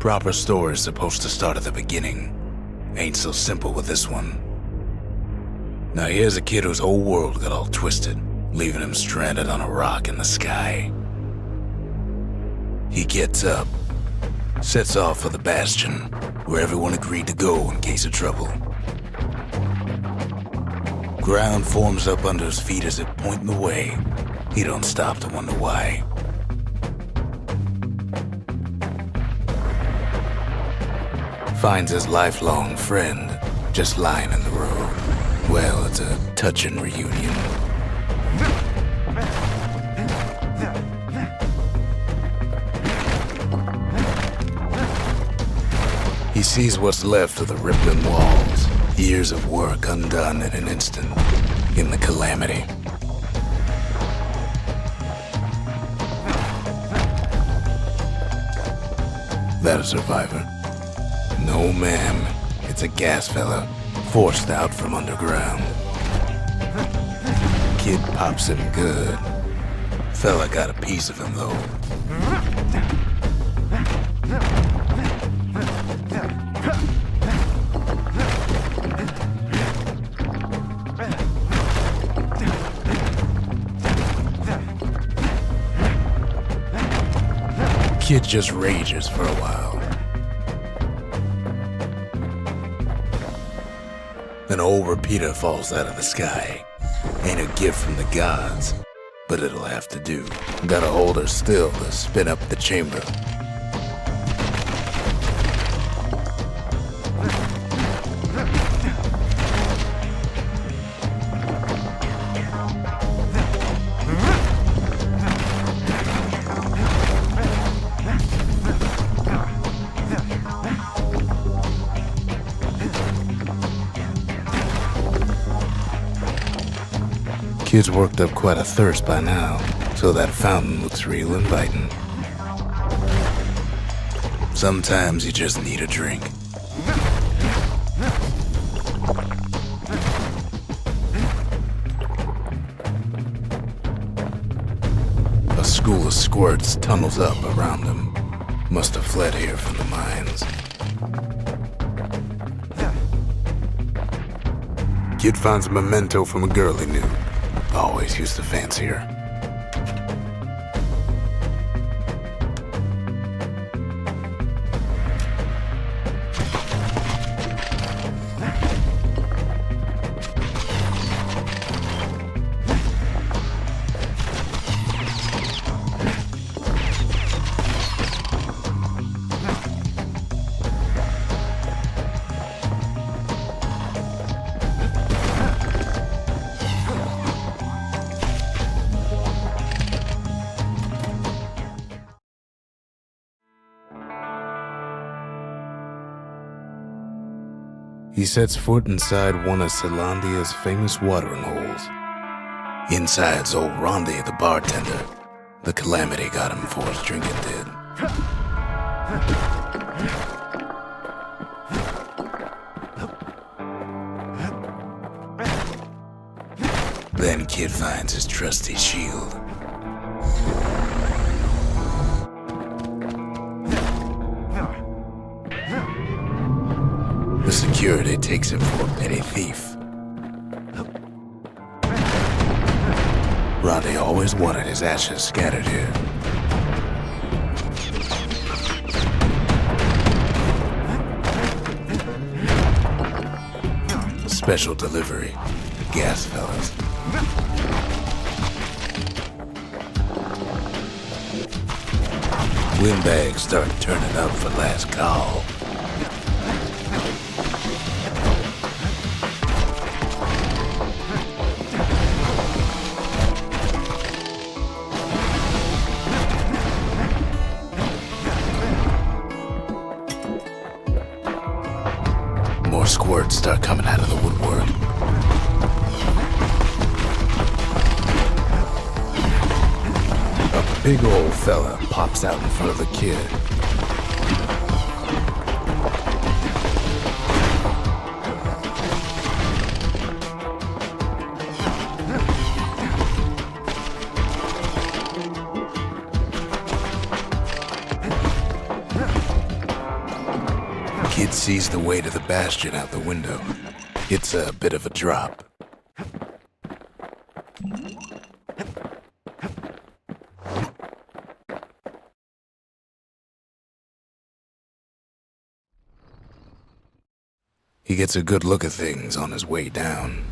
Proper story's supposed to start at the beginning. Ain't so simple with this one. Now here's a kid whose whole world got all twisted, leaving him stranded on a rock in the sky. He gets up, sets off for the Bastion, where everyone agreed to go in case of trouble. Ground forms up under his feet as it pointing the way. He don't stop to wonder why. Finds his lifelong friend just lying in the road. Well, it's a touching reunion. He sees what's left of the rippling walls, years of work undone in an instant, in the calamity. That a survivor? No, ma'am. It's a gas fella, forced out from underground. Kid pops him good. Fella got a piece of him, though. Kid just rages for a while. An old repeater falls out of the sky. Ain't a gift from the gods, but it'll have to do. Gotta hold her still to spin up the chamber. Kid's worked up quite a thirst by now, so that fountain looks real inviting. Sometimes you just need a drink. A school of squirts tunnels up around him. Must have fled here from the mines. Kid finds a memento from a girl he knew. Always used to fancy her. He sets foot inside one of Celandia's famous watering holes. Inside's old Rondi, the bartender. The calamity got him before his drinking did. Then Kid finds his trusty shield. The security takes him for a petty thief. Rondi always wanted his ashes scattered here. Special delivery, gas fellas. Windbags start turning up for last call. More squirts start coming out of the woodwork. A big old fella pops out in front of the kid. Kid sees the way to the bastion out the window. It's a bit of a drop. He gets a good look at things on his way down.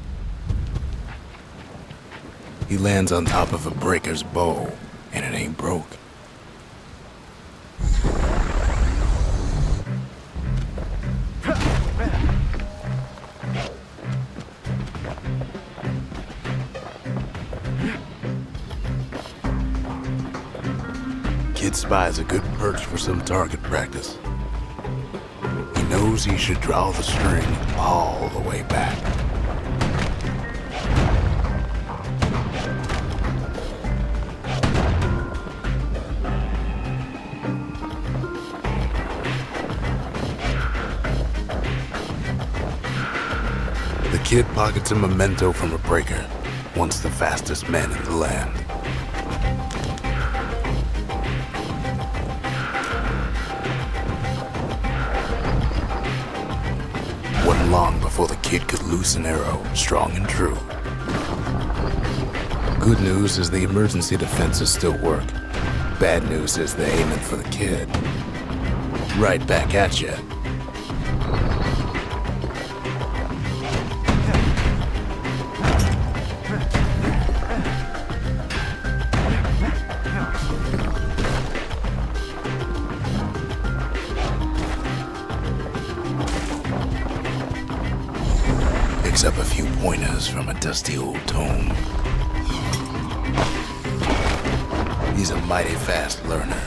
He lands on top of a breaker's bow, and it ain't broke. Kid spies a good perch for some target practice. He knows he should draw the string all the way back. The kid pockets a memento from a breaker, once the fastest man in the land. Wasn't long before the kid could loose an arrow, strong and true. Good news is the emergency defenses still work. Bad news is they're aiming for the kid. Right back at you. Picks up a few pointers from a dusty old tome. He's a mighty fast learner.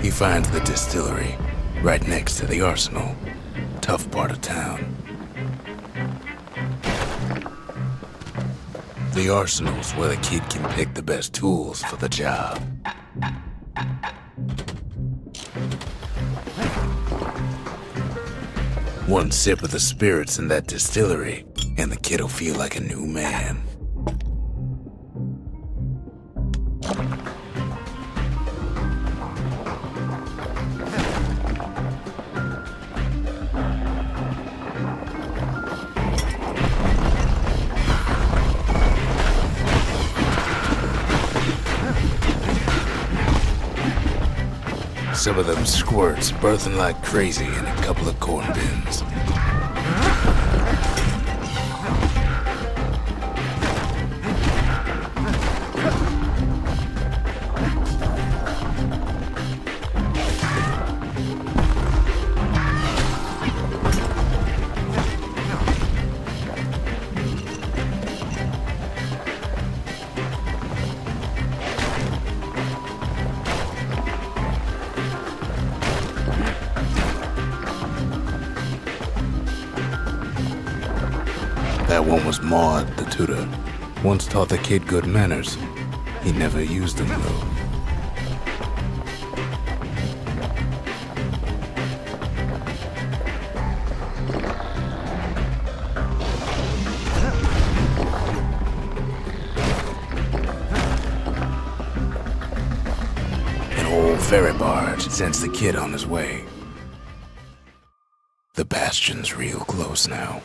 He finds the distillery, right next to the arsenal. Tough part of town. The arsenal's where the kid can pick the best tools for the job. One sip of the spirits in that distillery, and the kid'll feel like a new man. Some of them squirts birthing like crazy in a couple of corn bins. That one was Maud, the tutor. Once taught the kid good manners. He never used them, though. An old ferry barge sends the kid on his way. The bastion's real close now.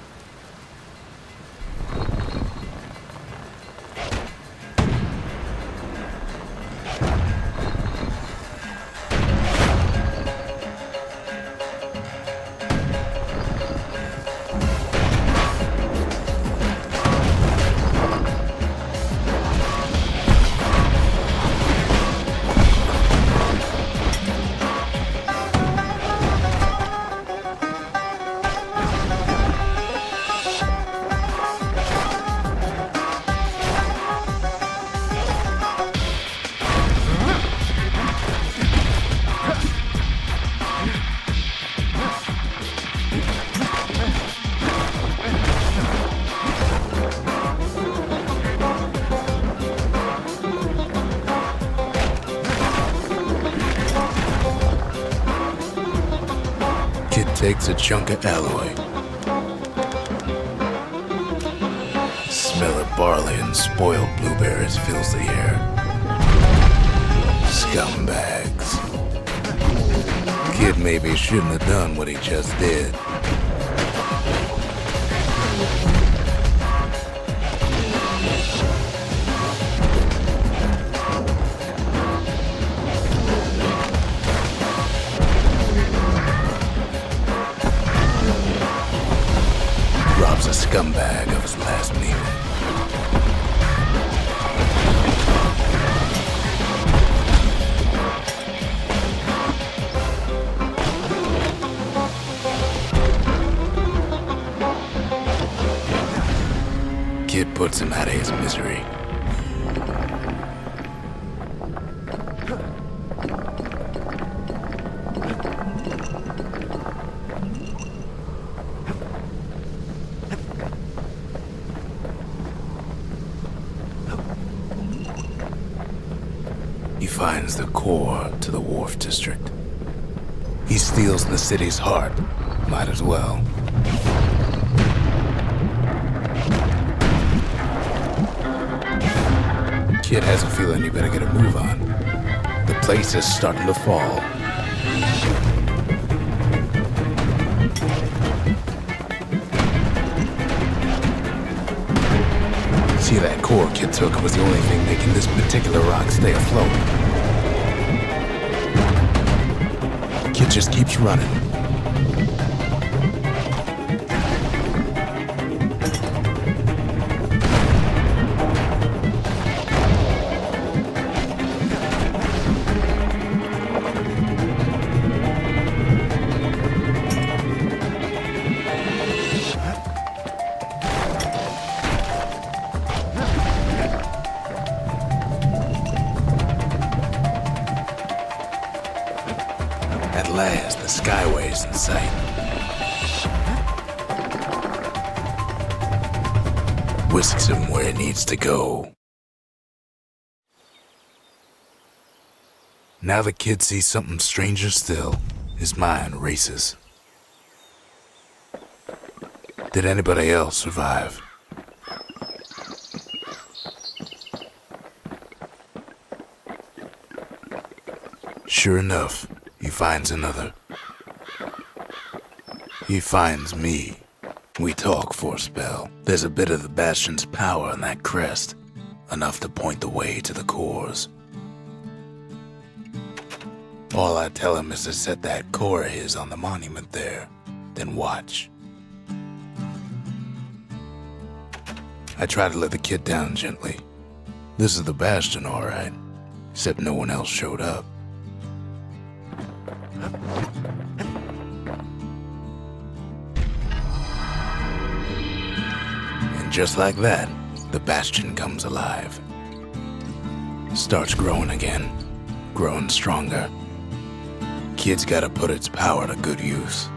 takes a chunk of alloy. Smell of barley and spoiled blueberries fills the air. Scumbags. Kid maybe shouldn't have done what he just did. Robs a scumbag of his last meal. Kid puts him out of his misery. He finds the core to the wharf district. He steals the city's heart. Might as well. Kid has a feeling you better get a move on. The place is starting to fall. See, that core Kid took was the only thing making this particular rock stay afloat. Kid just keeps running. At last, the skyway's in sight. Whisks him where he needs to go. Now the kid sees something stranger still. His mind races. Did anybody else survive? Sure enough, he finds another. He finds me. We talk for a spell. There's a bit of the Bastion's power in that crest, enough to point the way to the cores. All I tell him is to set that core of his on the monument there, then watch. I try to let the kid down gently. This is the Bastion, all right, except no one else showed up. And just like that, the Bastion comes alive. Starts growing again, growing stronger. Kid's gotta put its power to good use.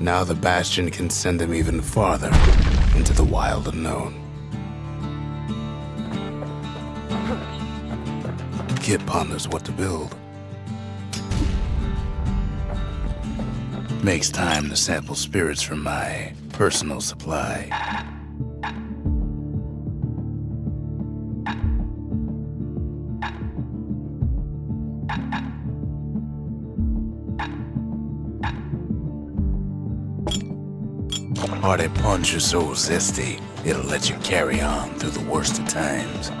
Now the Bastion can send him even farther into the wild unknown. Kid ponders what to build. Makes time to sample spirits from my personal supply. Hearty punch is so zesty, it'll let you carry on through the worst of times.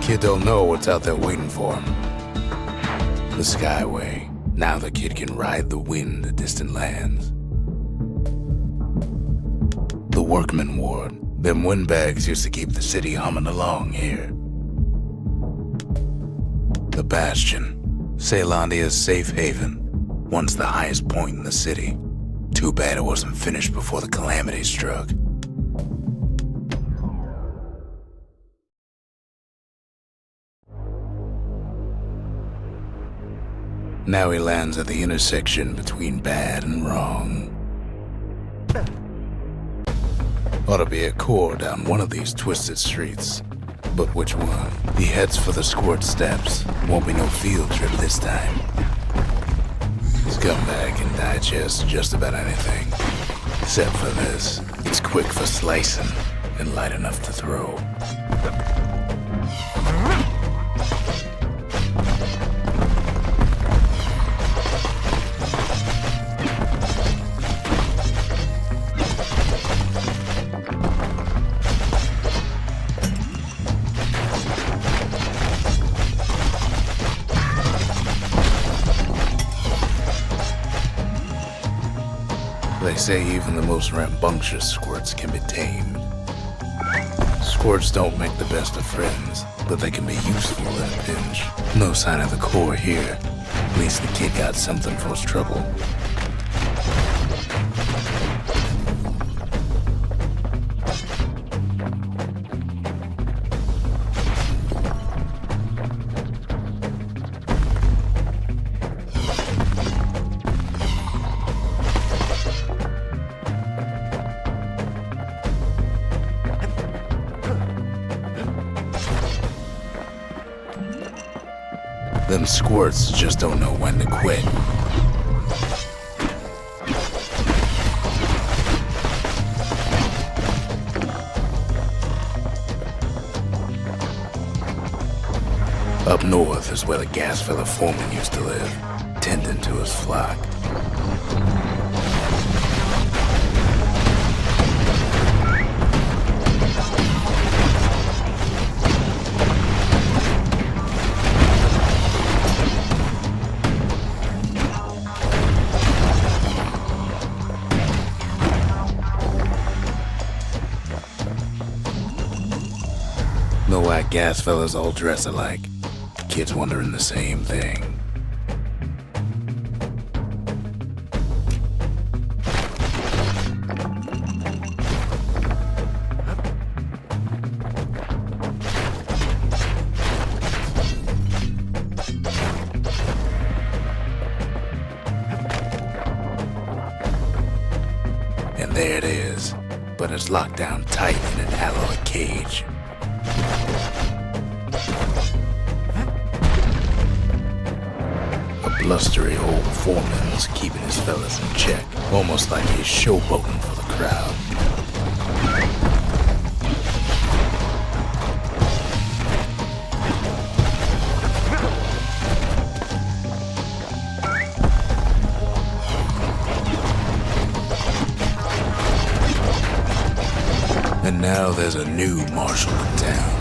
Kid don't know what's out there waiting for him. The Skyway. Now the kid can ride the wind to distant lands. The Workman Ward. Them windbags used to keep the city humming along here. The Bastion. Ceylondia's safe haven. Once the highest point in the city. Too bad it wasn't finished before the calamity struck. Now he lands at the intersection between bad and wrong. Ought to be a core down one of these twisted streets. But which one? He heads for the squirt steps. Won't be no field trip this time. Scumbag can digest just about anything. Except for this. It's quick for slicing and light enough to throw. They say even the most rambunctious squirts can be tamed. Squirts don't make the best of friends, but they can be useful in a pinch. No sign of the core here. At least the kid got something for his trouble. Them squirts just don't know when to quit. Up north is where the gas fella foreman used to live, tending to his flock. No white gas fellas all dress alike. Kids wondering the same thing. And there it is, but it's locked down tight in an alloy cage. Blustery old foreman's keeping his fellas in check, almost like he's showboating for the crowd. And now there's a new marshal in town.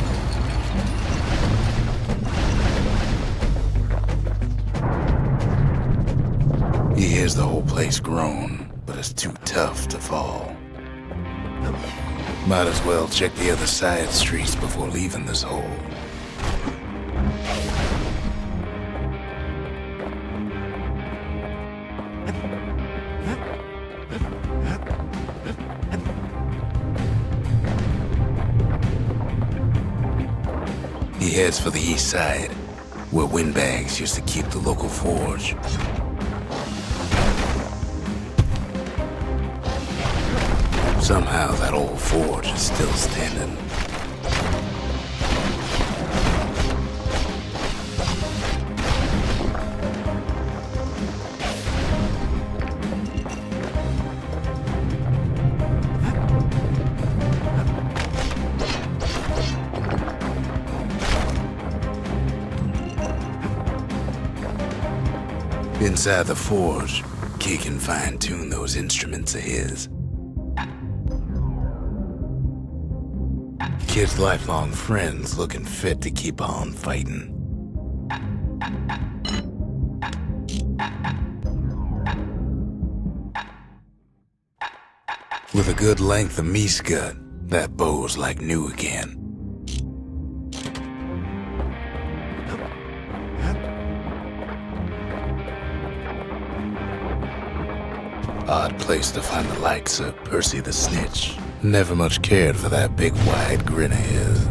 He hears the whole place groan, but it's too tough to fall. Might as well check the other side streets before leaving this hole. He heads for the east side, where windbags used to keep the local forge. Somehow that old forge is still standing. Inside the forge, Key can fine-tune those instruments of his. Kid's lifelong friends looking fit to keep on fighting. With a good length of meat gut, that bow's like new again. Odd place to find the likes of Percy the Snitch. Never much cared for that big wide grin of his.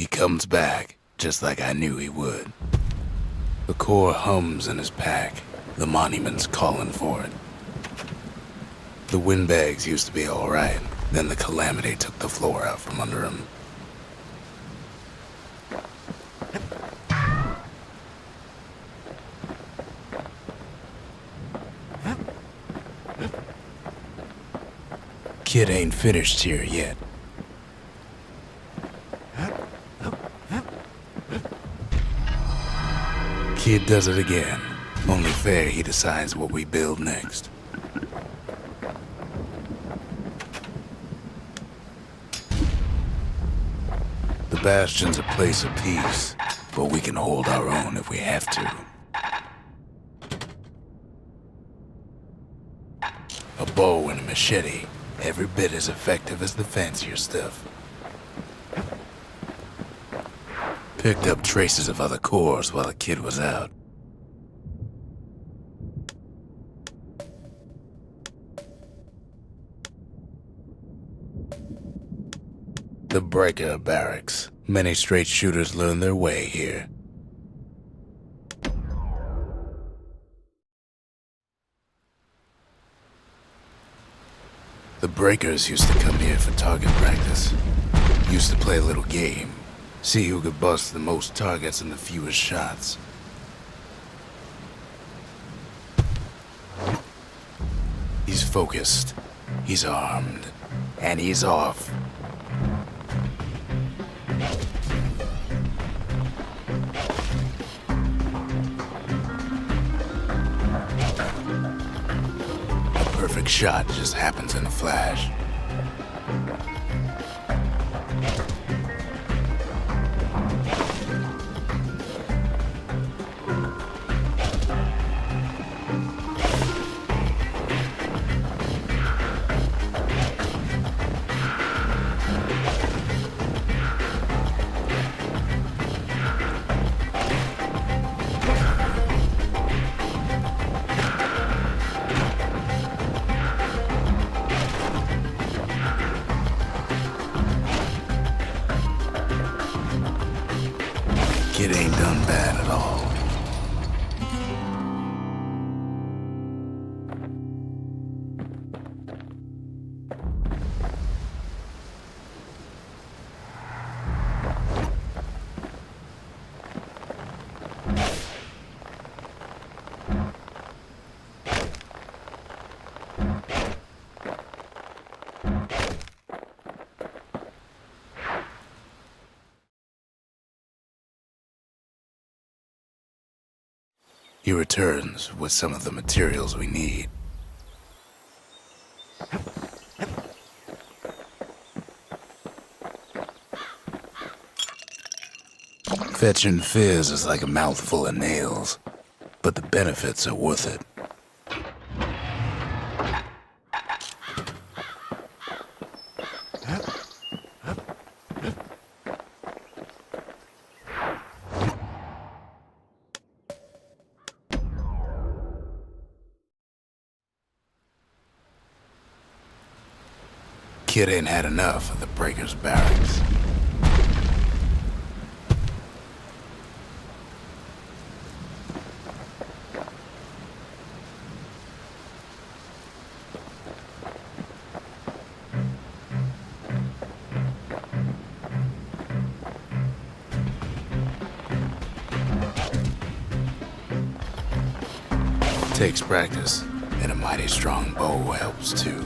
He comes back, just like I knew he would. The core hums in his pack. The monument's calling for it. The windbags used to be alright, then the calamity took the floor out from under him. Kid ain't finished here yet. Kid does it again. Only fair he decides what we build next. The Bastion's a place of peace, but we can hold our own if we have to. A bow and a machete, every bit as effective as the fancier stuff. Picked up traces of other cores while the kid was out. The Breaker Barracks. Many straight shooters learn their way here. The Breakers used to come here for target practice. Used to play a little game. See who could bust the most targets and the fewest shots. He's focused, he's armed, and he's off. A perfect shot just happens in a flash. Kid ain't done bad at all. He returns with some of the materials we need. Fetching fizz is like a mouthful of nails, but the benefits are worth it. Kid ain't had enough of the Breaker's barracks. Takes practice, and a mighty strong bow helps too.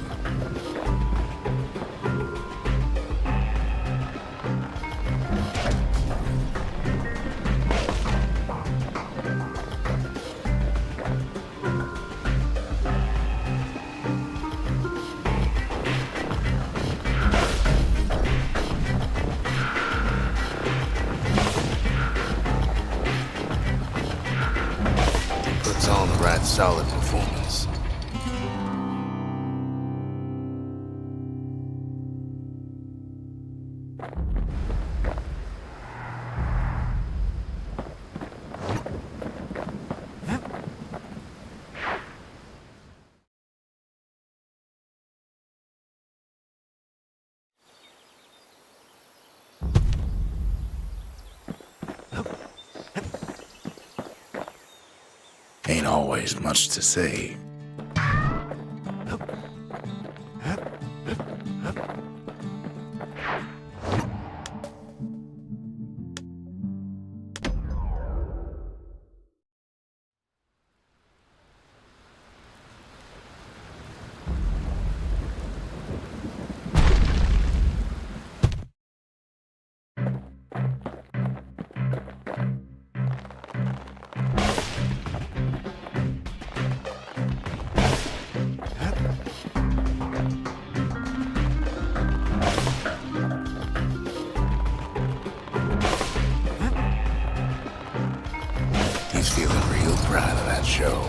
Puts on the right solid performance. ain't always much to say. He's feeling real proud of that show.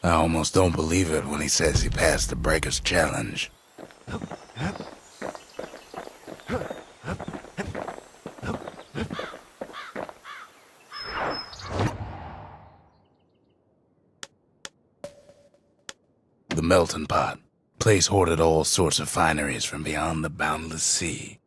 I almost don't believe it when he says he passed the breaker's challenge. The melting pot. Place hoarded all sorts of fineries from beyond the boundless sea.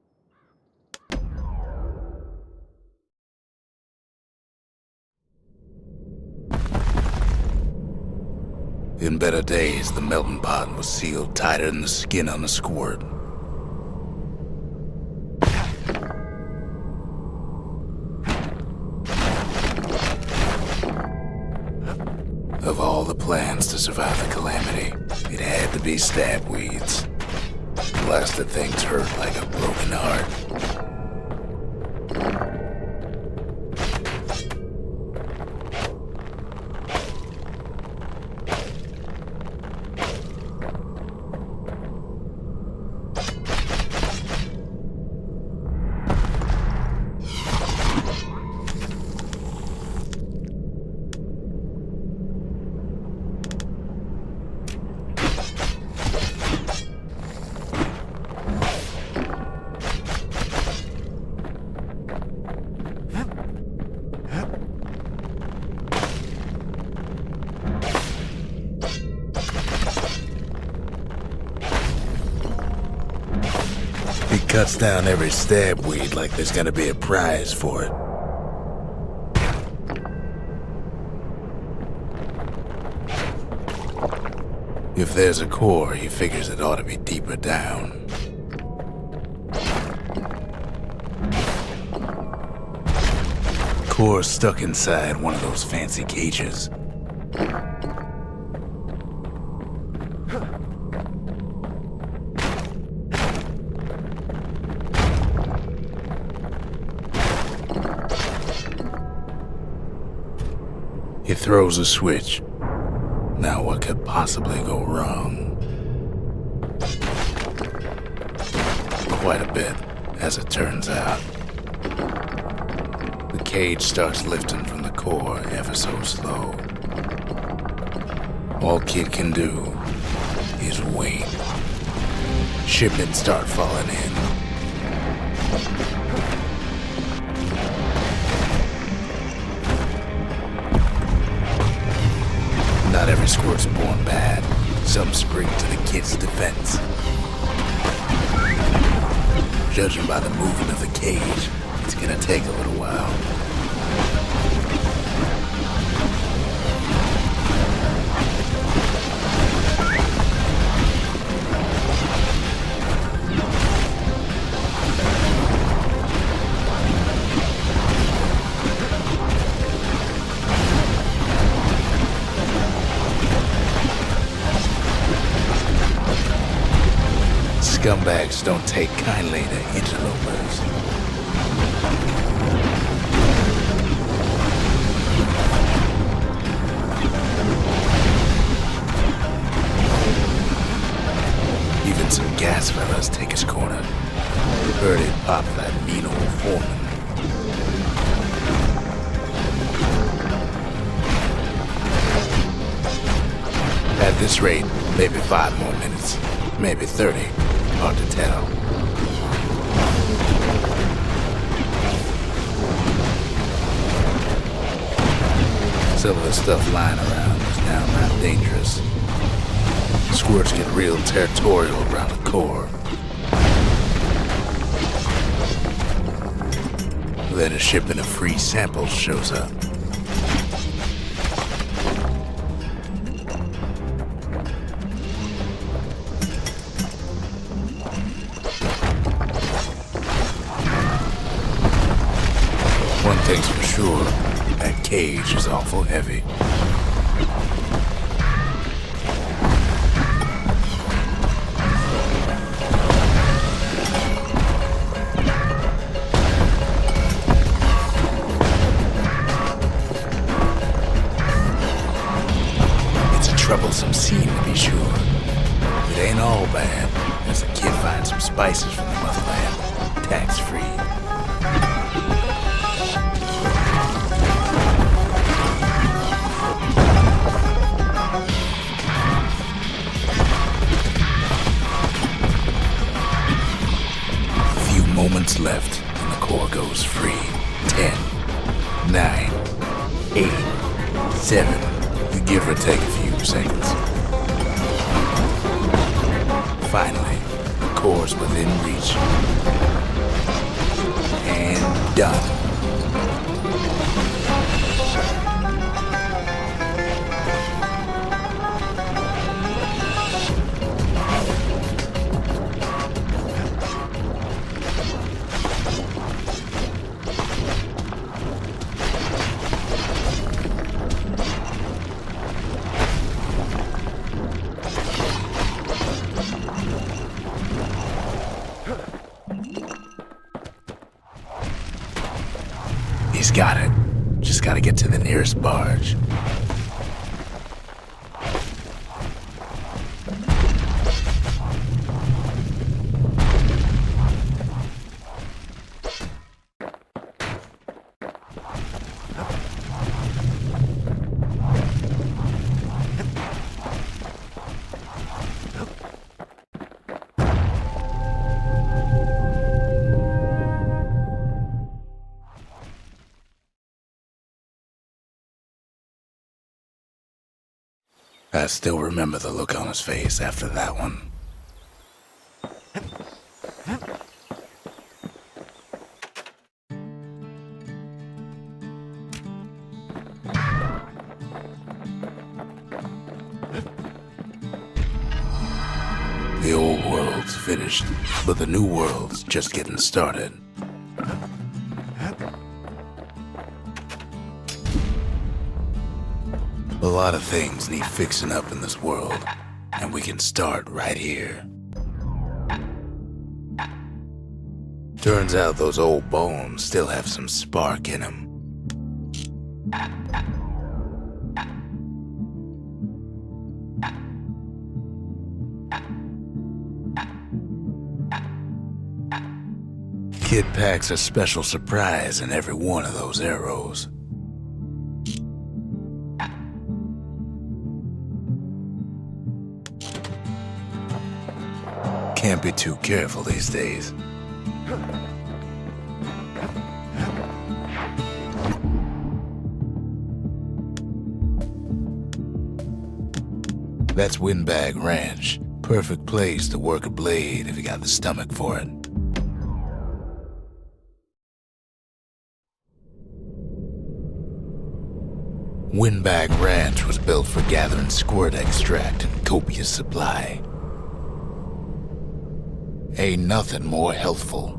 In better days, the melting pot was sealed tighter than the skin on a squirt. Of all the plans to survive the calamity, it had to be stab weeds. Blasted things hurt like a broken heart. He cuts down every stab weed like there's gonna be a prize for it. If there's a core, he figures it ought to be deeper down. Core's stuck inside one of those fancy cages. He throws a switch. Now what could possibly go wrong? Quite a bit, as it turns out. The cage starts lifting from the core ever so slow. All Kid can do is wait. Shipments start falling in. Not every squirt's born bad. Some spring to the kid's defense. Judging by the movement of the cage, it's gonna take a little while. Scumbags don't take kindly to interlopers. gas fellas take his corner. Heard it pop that mean old foreman. At this rate, maybe 5 more minutes, maybe 30, hard to tell. Some of the stuff lying around is now not dangerous. Squirts get real territorial around the core. Then a shipment of free samples shows up. One thing's for sure, that cage is awful heavy. Troublesome scene to be sure. It ain't all bad, as the kid finds some spices from the motherland, tax-free. A few moments left, and the core goes free. 10, 9, 8, 7, give or take a few seconds. Finally, the core's within reach. And done. He's got it. Just gotta get to the nearest barge. I still remember the look on his face after that one. The old world's finished, but the new world's just getting started. A lot of things need fixing up in this world, and we can start right here. Turns out those old bones still have some spark in them. Kid packs a special surprise in every one of those arrows. Can't be too careful these days. That's Windbag Ranch. Perfect place to work a blade if you got the stomach for it. Windbag Ranch was built for gathering squirt extract in copious supply. Ain't nothing more healthful.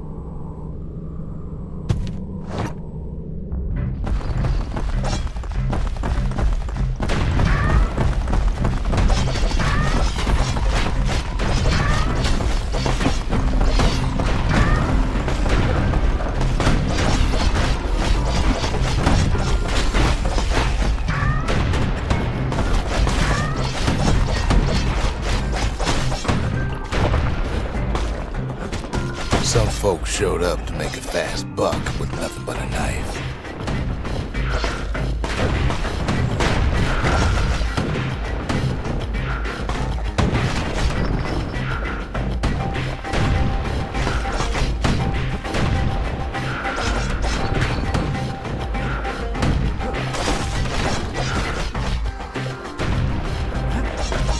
folks showed up to make a fast buck with nothing but a knife.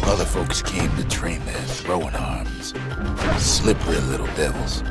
Other folks came to train their throwing arms. Slippery little devils.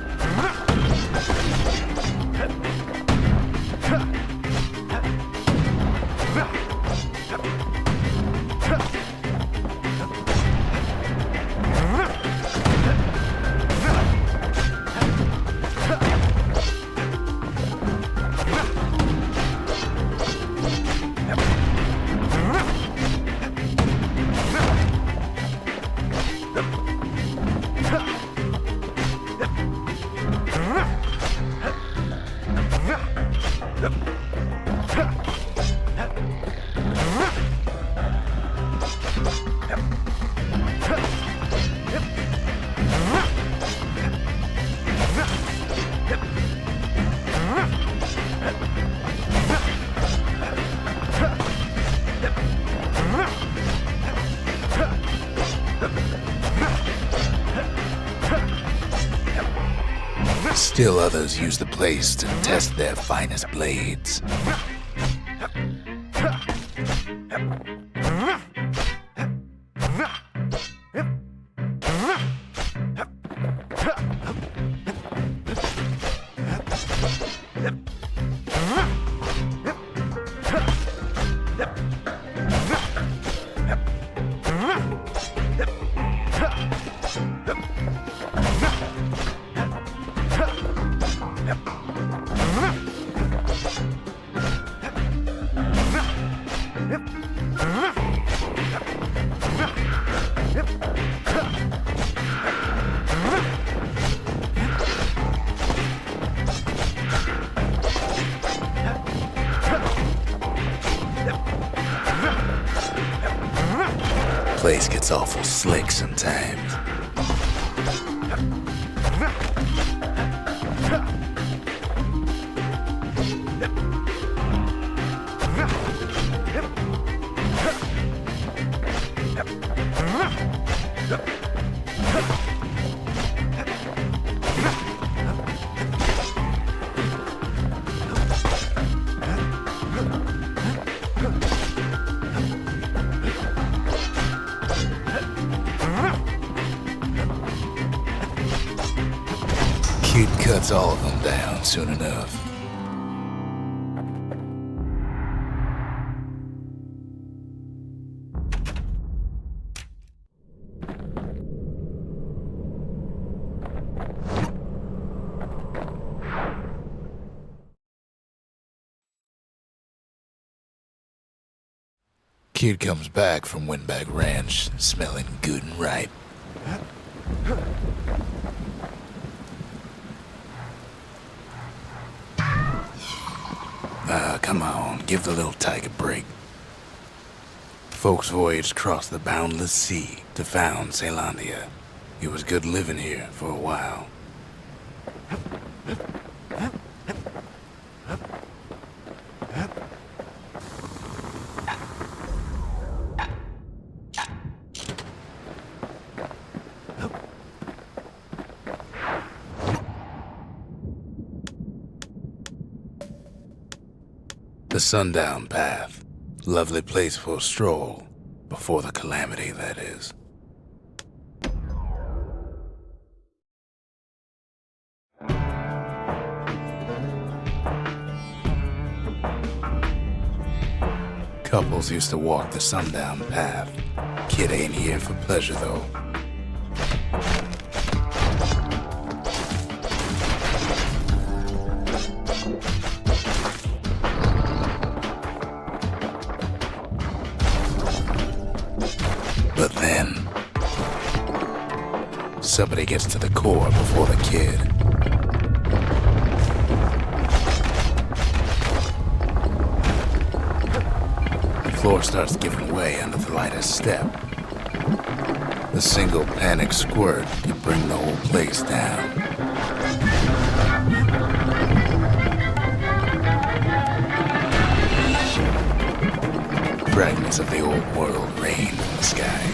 Still others use the place to test their finest blades. Place gets awful slick sometimes. Kid cuts all of them down soon enough. Kid comes back from Windbag Ranch, smelling good and ripe. Come on, give the little tyke a break. Folks voyaged across the boundless sea to found Ceylondia. It was good living here for a while. The Sundown Path. Lovely place for a stroll. Before the calamity, that is. Couples used to walk the Sundown Path. Kid ain't here for pleasure, though. But then, somebody gets to the core before the kid. The floor starts giving way under the lightest step. The single panic squirt could bring the whole place down. fragments of the old world rain from the sky.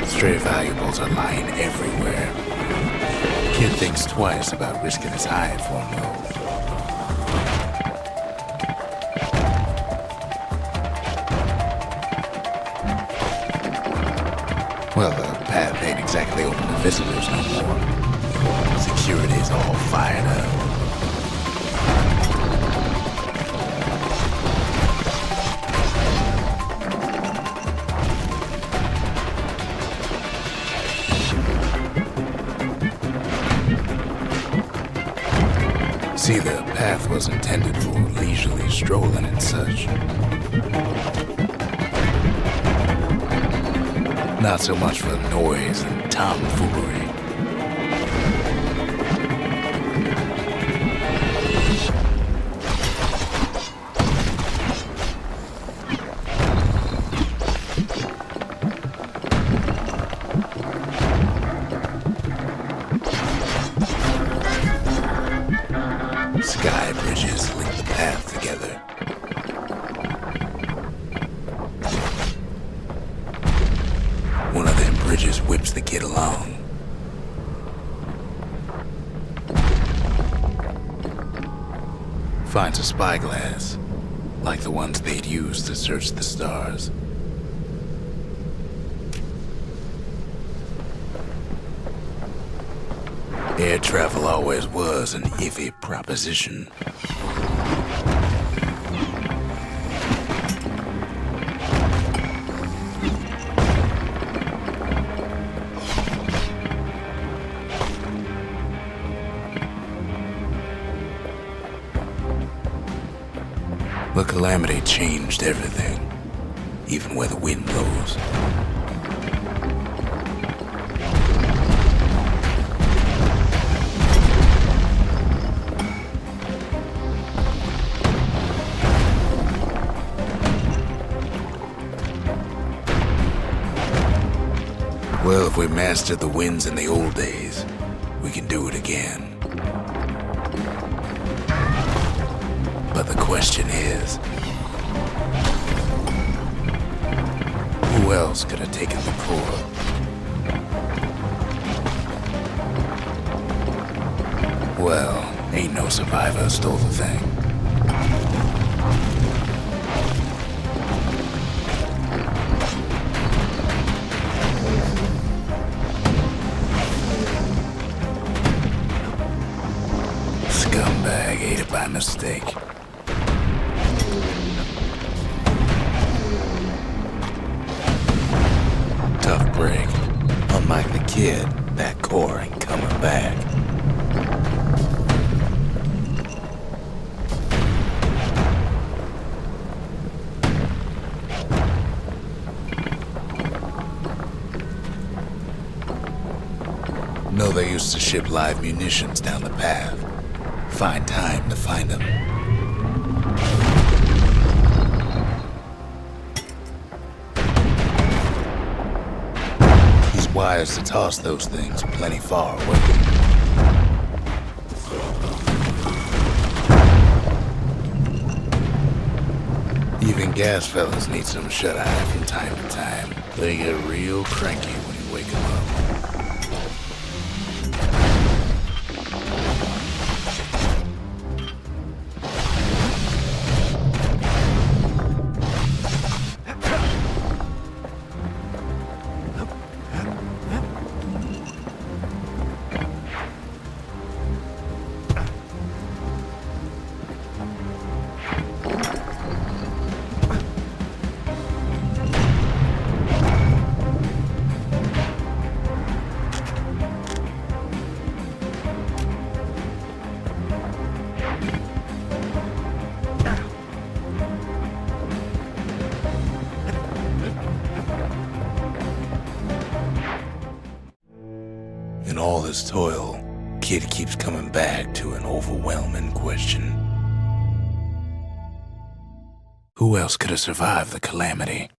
Stray valuables are lying everywhere. Kid thinks twice about risking his hide for a move. Well, the path ain't exactly open to visitors no more. Security's all fired up. See, the path was intended for leisurely strolling and such. Not so much for noise and tomfoolery. Sky bridges link the path together. One of them bridges whips the kid along. Finds a spyglass, like the ones they'd use to search the stars. Air travel always was an iffy proposition. The calamity changed everything, even where the wind blows. Well, if we mastered the winds in the old days, we can do it again. But the question is, who else could have taken the core? Well, ain't no survivor stole the thing. Scumbag ate it by mistake. Tough break. Unlike the kid, that core ain't coming back. No, they used to ship live munitions down the path. Find time to find them. These wires to toss those things plenty far away. Even gas fellas need some shut-eye from time to time. They get real cranky when you wake them up. In all his toil, Kid keeps coming back to an overwhelming question. Who else could have survived the calamity?